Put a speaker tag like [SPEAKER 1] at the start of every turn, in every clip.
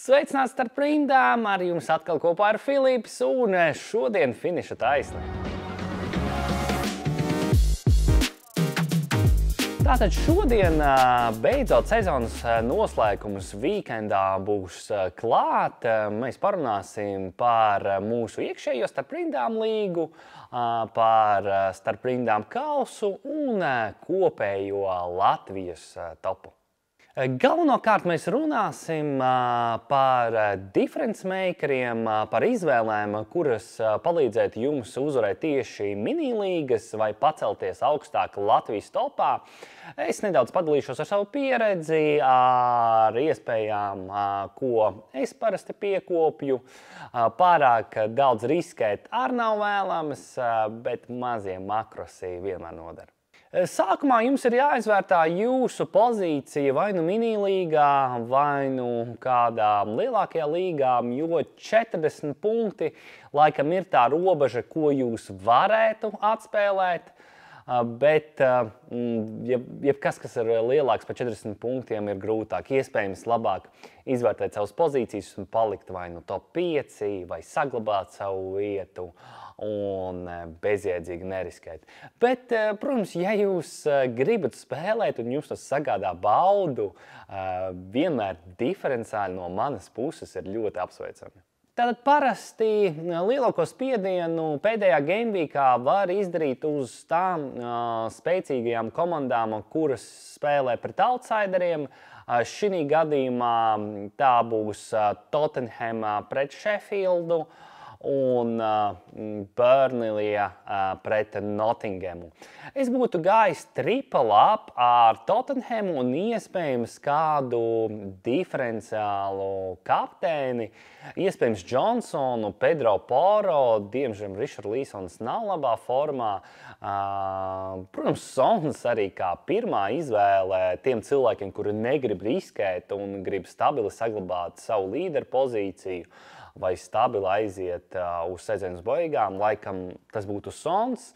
[SPEAKER 1] Sveicināts starp rindām, ar jums atkal kopā ir Filips, un šodien finiša taisne. Tātad šodien beidzot sezonas noslēgums weekendā būs klāt. Mēs parunāsim par mūsu iekšējo starp rindām līgu, par starp rindām kausu un kopējo Latvijas topu. Galvenokārt mēs runāsim par difference makeriem, par izvēlēm, kuras palīdzētu jums uzvarēt tieši minilīgas vai pacelties augstāk Latvijas topā. Es nedaudz padalīšos ar savu pieredzi, ar iespējām, ko es parasti piekopju. Pārāk daudz riskēt arī nav vēlams, bet mazie makrosi vienmēr nodara. Sākumā jums ir jāizvērtā jūsu pozīcija vai nu minilīgā, vai nu kādā lielākajā līgā, jo 40 punkti laikam ir tā robeža, ko jūs varētu atspēlēt. Bet jebkas, kas ir lielāks par 40 punktiem, ir grūtāk. Iespējams, labāk izvērtēt savas pozīcijas un palikt vai nu top 5, vai saglabāt savu vietu un bezjēdzīgi neriskēt. Bet, protams, ja jūs gribat spēlēt un jums tas sagādā baudu, vienmēr diferenciāli no manas puses ir ļoti apsveicami. Tātad parasti lielāko spiedienu pēdējā gameweekā var izdarīt uz tām spēcīgajām komandām, kuras spēlē pret outsideriem. Šī gadījumā tā būs Tottenham pret Sheffieldu un Burnley pret Nottinghamu. Es būtu gājis triple up ar Tottenhamu un iespējams kādu diferenciālu kapteini, iespējams Johnsonu, Pedro Porro, diemžēl Richarlisons nav labā formā. Protams, Sons arī kā pirmā izvēle tiem cilvēkiem, kuri negrib riskēt un grib stabili saglabāt savu līderu pozīciju vai stabili aiziet uz sezonas beigām, laikam tas būtu Sons,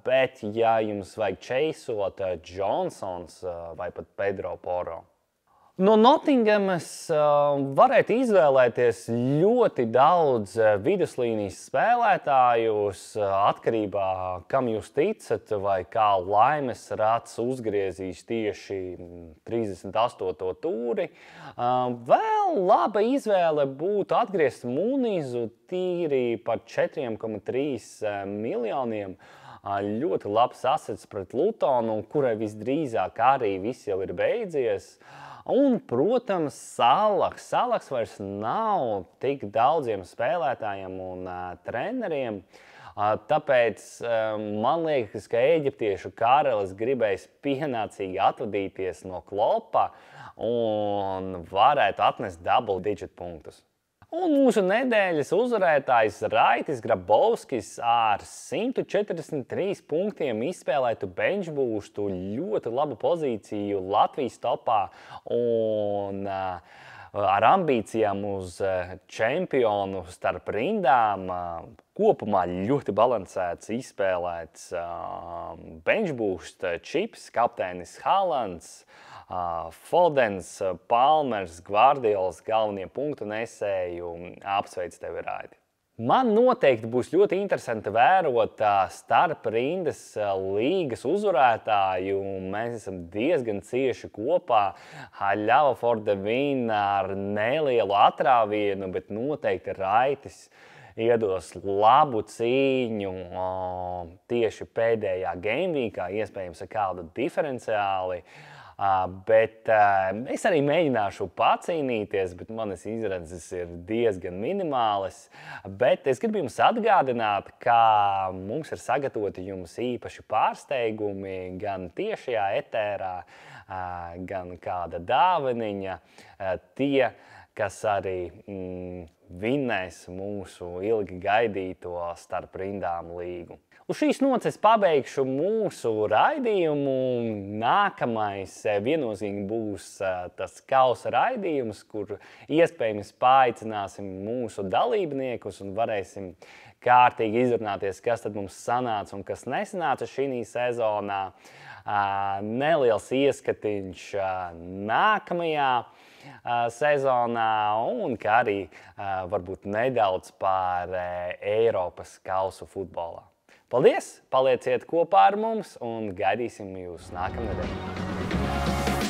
[SPEAKER 1] bet ja jums vajag čeisot Johnsons vai pat Pedro Porro. No Nottinghamas varētu izvēlēties ļoti daudz viduslīnijas spēlētājus, atkarībā, kam jūs ticat, vai kā laimes rats uzgriezīs tieši 38. tūri. Vēl laba izvēle būtu atgriezt Munizu tīri par 4,3 miljoniem. Ļoti labs asets pret Lutonu, kurai visdrīzāk arī viss jau ir beidzies. Un, protams, Salaks vairs nav tik daudziem spēlētājiem un treneriem. Tāpēc man liekas, ka eģiptiešu karalis gribēs pienācīgi atvadīties no Klopa un varētu atnest double digit punktus. Un mūsu nedēļas uzvarētājs Raitis Grabovskis ar 143 punktiem izspēlētu bench boostu, ļoti labu pozīciju Latvijas topā un ar ambīcijām uz čempionu starp rindām. Kopumā ļoti balansēts, izspēlēts bench boost, Čips, kapteinis Haalands, Fodens, Palmers, Gvardiols, galvenie punktu nesēju. Apsveic tevi, Raiti. Man noteikti būs ļoti interesanti vērot starp rindas līgas uzvarētāju. Mēs esam diezgan cieši kopā. Ļava for the win ar nelielu atrāvienu, bet noteikti Raitis iedos labu cīņu tieši pēdējā gameweekā, iespējams ar kādu diferenciāli. Bet es arī mēģināšu pacīnīties, bet manas izredzes ir diezgan minimālas. Bet es gribu jums atgādināt, ka mums ir sagatavoti jums īpaši pārsteigumi gan tiešajā etērā, gan kāda dāvaniņa. Tie, kas arī vinnēs mūsu ilgi gaidīto starp rindām līgu. Uz šīs nots es pabeigšu mūsu raidījumu. Nākamais viennozīmīgi būs tas kausa raidījums, kur iespējams paaicināsim mūsu dalībniekus un varēsim kārtīgi izrunāties, kas tad mums sanāca un kas nesanāca šī sezonā. Neliels ieskatiņš nākamajā sezonā, un kā arī varbūt nedaudz par Eiropas kausu futbolā. Paldies! Palieciet kopā ar mums un gaidīsim jūs nākamnedēļ!